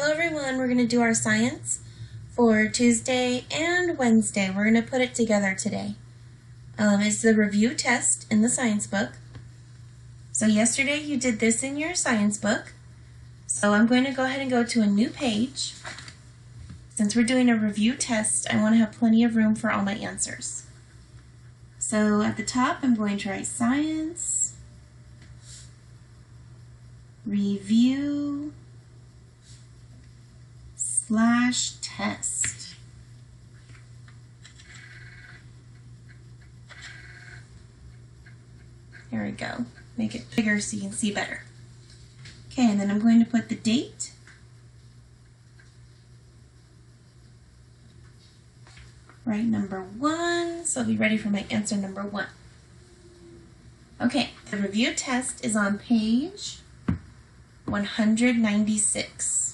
Hello everyone, we're going to do our science for Tuesday and Wednesday. We're going to put it together today. It's the review test in the science book. So yesterday you did this in your science book. So I'm going to go ahead and go to a new page. Since we're doing a review test, I want to have plenty of room for all my answers. So at the top I'm going to write science, review, /test. There we go. Make it bigger so you can see better. Okay, and then I'm going to put the date. Write number 1, so I'll be ready for my answer number 1. Okay, the review test is on page 196.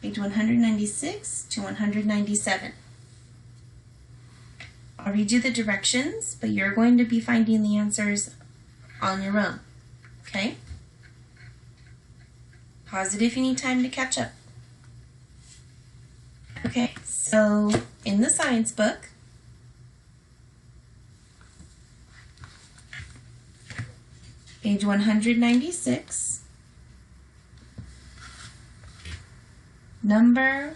Page 196 to 197. I'll read you the directions, but you're going to be finding the answers on your own, okay? Pause it if you need time to catch up. Okay, so in the science book, page 196, number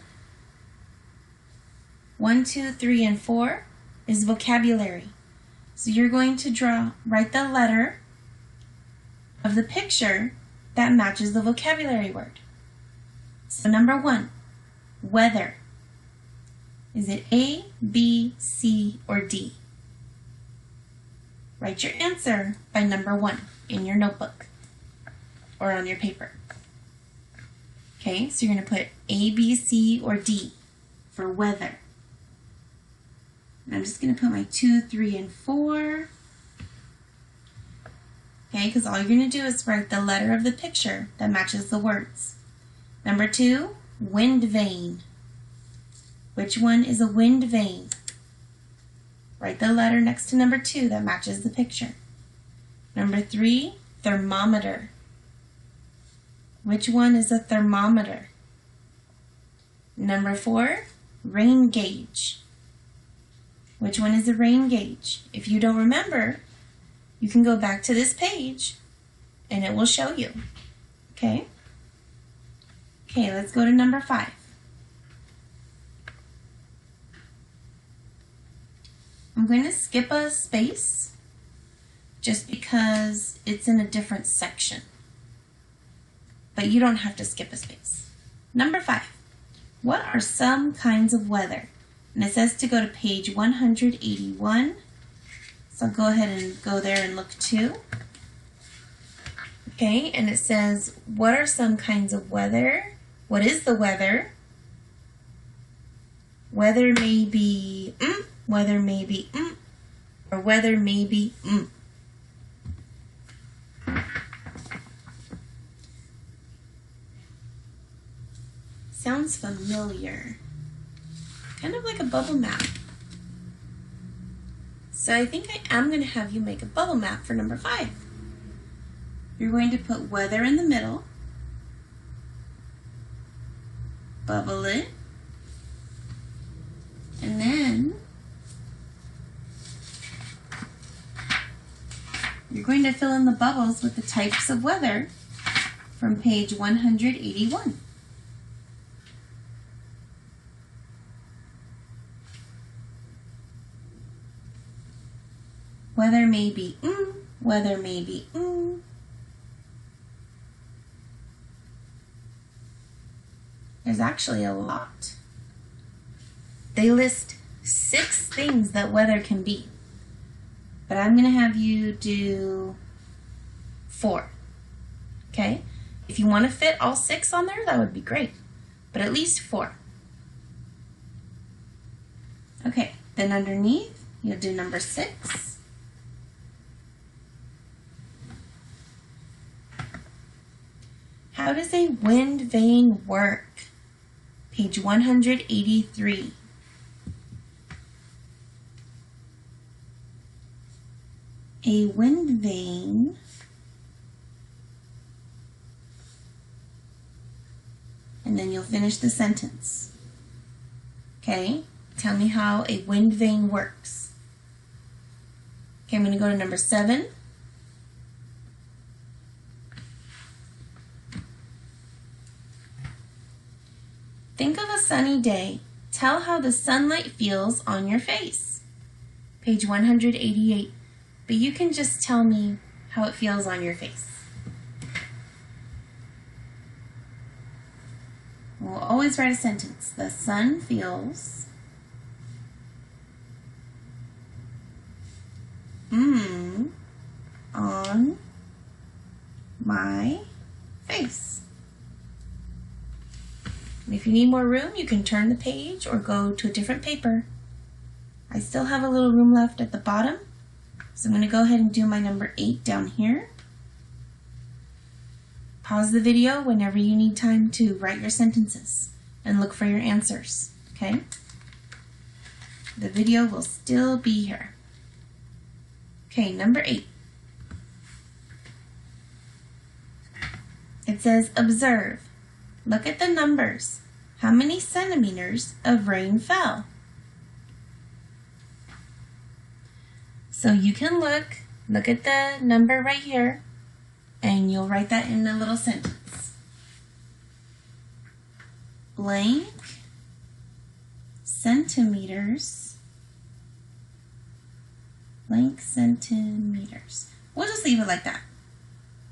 1, 2, 3, and 4 is vocabulary. So you're going to write the letter of the picture that matches the vocabulary word. So number 1, weather. Is it A, B, C, or D? Write your answer by number 1 in your notebook or on your paper. Okay, so you're going to put A, B, C, or D for weather. And I'm just going to put my 2, 3, and 4. Okay, because all you're going to do is write the letter of the picture that matches the words. Number 2, wind vane. Which one is a wind vane? Write the letter next to number 2 that matches the picture. Number 3, thermometer. Which one is a thermometer? Number 4, rain gauge. Which one is a rain gauge? If you don't remember, you can go back to this page and it will show you. Okay? Okay, let's go to number 5. I'm going to skip a space just because it's in a different section. But you don't have to skip a space. Number 5. What are some kinds of weather? And it says to go to page 181. So I'll go ahead and go there and look too. Okay, and it says, what are some kinds of weather? What is the weather? Weather may be weather may be or weather may be Sounds familiar. Kind of like a bubble map. So I think I am going to have you make a bubble map for number 5. You're going to put weather in the middle, bubble it, and then you're going to fill in the bubbles with the types of weather from page 181. Weather may be weather may be There's actually a lot. They list 6 things that weather can be. But I'm going to have you do 4. Okay? If you want to fit all 6 on there, that would be great. But at least 4. Okay, then underneath, you'll do number 6. How does a wind vane work? Page 183. A wind vane and then you'll finish the sentence. Okay, tell me how a wind vane works. Okay, I'm going to go to number 7. Think of a sunny day. Tell how the sunlight feels on your face. Page 188. But you can just tell me how it feels on your face. We'll always write a sentence. The sun feels on my face. And if you need more room, you can turn the page or go to a different paper. I still have a little room left at the bottom, so I'm going to go ahead and do my number 8 down here. Pause the video whenever you need time to write your sentences and look for your answers, okay? The video will still be here. Okay, number 8. It says, observe. Look at the numbers. How many centimeters of rain fell? So you can look at the number right here, and you'll write that in a little sentence. Blank centimeters. Blank centimeters. We'll just leave it like that.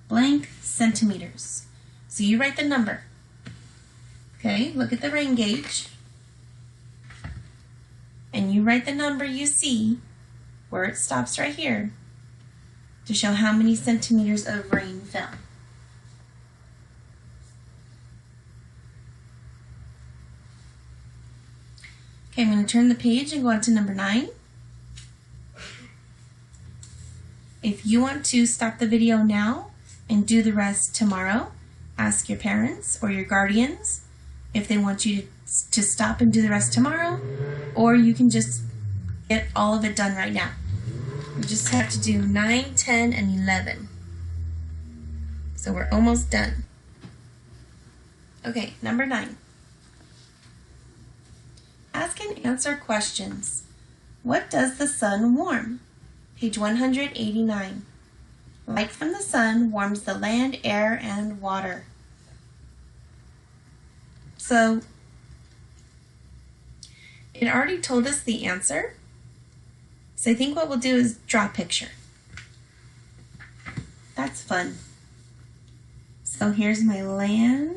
Blank centimeters. So you write the number. Okay, look at the rain gauge. And you write the number you see where it stops right here to show how many centimeters of rain fell. Okay, I'm going to turn the page and go on to number 9. If you want to stop the video now and do the rest tomorrow, ask your parents or your guardians if they want you to stop and do the rest tomorrow, or you can just get all of it done right now. We just have to do 9, 10, and 11. So we're almost done. Okay, number 9. Ask and answer questions. What does the sun warm? Page 189. Light from the sun warms the land, air, and water. So, it already told us the answer. So I think what we'll do is draw a picture. That's fun. So here's my land.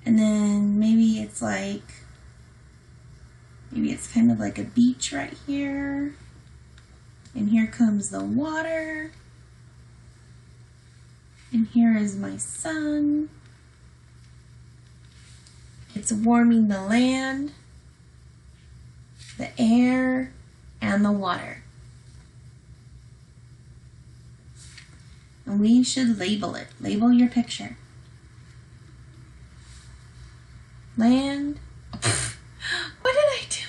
And then maybe it's kind of like a beach right here. And here comes the water. And here is my sun. It's warming the land, the air, and the water. And we should label it. Label your picture. Land. What did I do?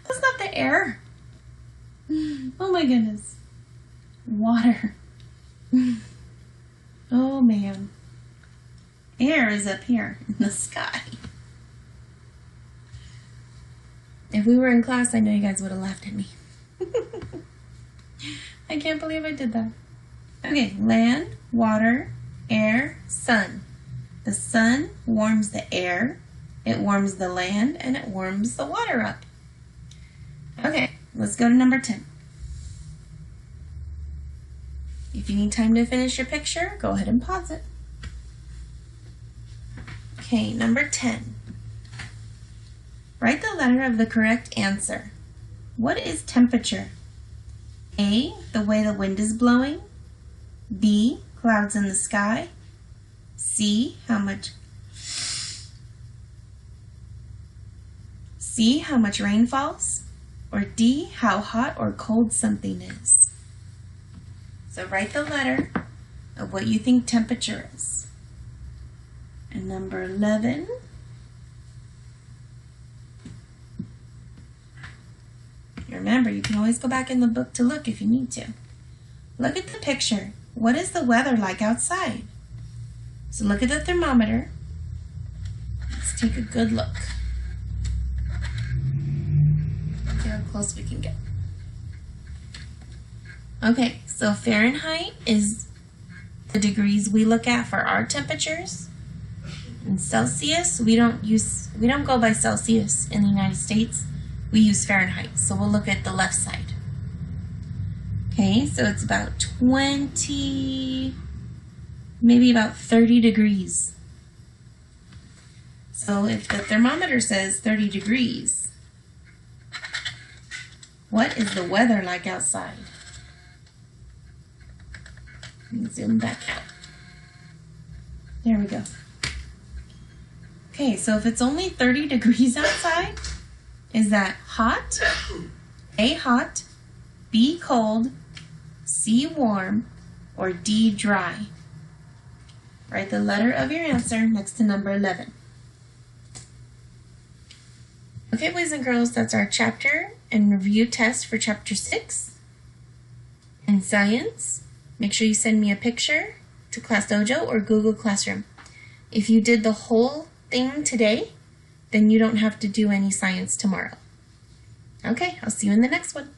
That's not the air. Oh my goodness. Water. Oh man. Air is up here in the sky. If we were in class, I know you guys would have laughed at me. I can't believe I did that. Okay, land, water, air, sun. The sun warms the air, it warms the land, and it warms the water up. Okay, let's go to number 10. If you need time to finish your picture, go ahead and pause it. Okay, number 10. Write the letter of the correct answer. What is temperature? A, the way the wind is blowing. B, clouds in the sky. C, how much rain falls. Or D, how hot or cold something is. So write the letter of what you think temperature is. And number 11. Remember, you can always go back in the book to look if you need to. Look at the picture. What is the weather like outside? So look at the thermometer. Let's take a good look. See how close we can get. Okay, so Fahrenheit is the degrees we look at for our temperatures. In Celsius, we don't go by Celsius in the United States. We use Fahrenheit. So we'll look at the left side. Okay, so it's about 20, maybe about 30 degrees. So if the thermometer says 30 degrees, what is the weather like outside? Let me zoom back out. There we go. Okay, so if it's only 30 degrees outside, is that hot, A, hot, B, cold, C, warm, or D, dry? Write the letter of your answer next to number 11. Okay, boys and girls, that's our chapter and review test for chapter 6 in science. Make sure you send me a picture to Class Dojo or Google Classroom. If you did the whole thing today, then you don't have to do any science tomorrow. Okay, I'll see you in the next one.